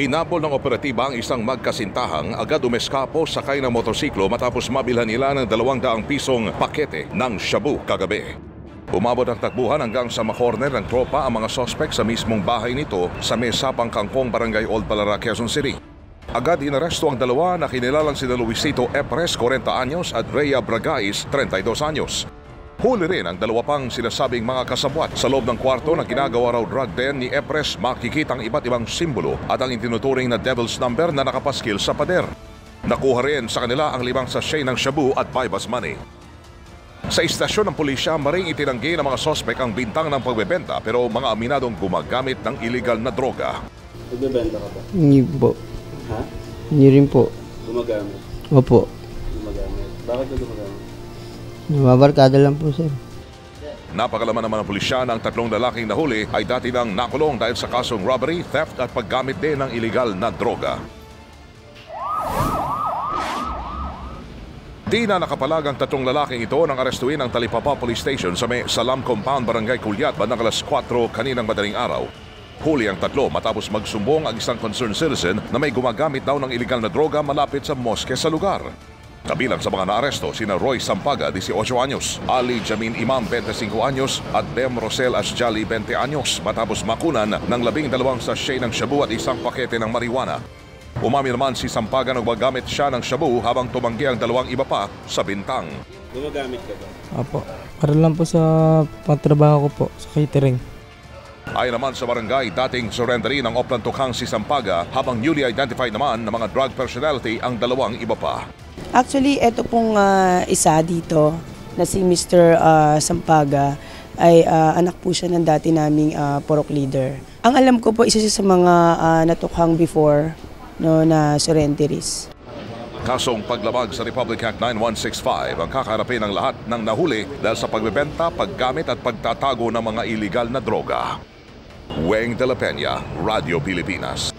Hinabol ng operatiba ang isang magkasintahang agad umeskapo sakay ng motorsiklo matapos mabilhan nila ng 200 pisong pakete ng shabu kagabi. Umabot ang takbuhan hanggang sa makorner ng tropa ang mga sospek sa mismong bahay nito sa Mesapang Kangkong, Barangay Old Palara, Quezon City. Agad inaresto ang dalawa na kinilalang sina Luisito Epres, 40 anyos at Rhea Bragais, 32 anyos. Huli rin ang dalawa pang sinasabing mga kasabwat. Sa loob ng kwarto na ginagawa raw drug den ni Epres, makikita ang iba't ibang simbolo at ang itinuturing na devil's number na nakapaskil sa pader. Nakuha rin sa kanila ang 5 sachet ng shabu at bypass money. Sa istasyon ng pulisya, maring itinanggi ng mga sospek ang bintang ng pagbebenta pero mga aminadong gumagamit ng illegal na droga. Nagbebenta ka ba? Hindi po. Ha? Hindi rin po. Gumagamit? Opo. Gumagamit. Bakit ka gumagamit? Mabarkada lang po, sir. Napakalaman naman ng pulisya na ang 3 lalaking nahuli ay dati nang nakulong dahil sa kasong robbery, theft at paggamit din ng illegal na droga. Di na nakapalag ang 3 lalaking ito nang arestuin ang Talipapa Police Station sa may Salam Compound, Barangay Culiat, bandang alas 4 kaninang madaling araw. Huli ang 3 matapos magsumbong ang isang concerned citizen na may gumagamit daw ng illegal na droga malapit sa moske sa lugar. Kabilang sa mga naaresto sina Roy Sampaga, 18 anyos, Ali Jamin Imam, 25 anyos at Bem Rosel Asjali, 20 anyos matapos makunan ng 12 sachet ng shabu at isang pakete ng marijuana. Umamin naman si Sampaga na gumagamit siya ng shabu habang tumanggi ang 2 iba pa sa bintang. Gumagamit ka ba? Opo. Para lang po sa pagtrabaho ko po, sa catering. Ayon naman sa barangay, dating surrendery ng Oplan Tukhang si Sampaga habang newly identified naman ng mga drug personality ang 2 iba pa. Actually, ito pong isa dito na si Mr. Sampaga ay anak po siya ng dati naming porok leader. Ang alam ko po, isa siya sa mga natukhang before no, na surrenderies. Kasong paglabag sa Republic Act 9165 ang kakaharapin ng lahat ng nahuli dahil sa pagbebenta, paggamit at pagtatago ng mga illegal na droga. Weng de la Peña, Radio Pilipinas.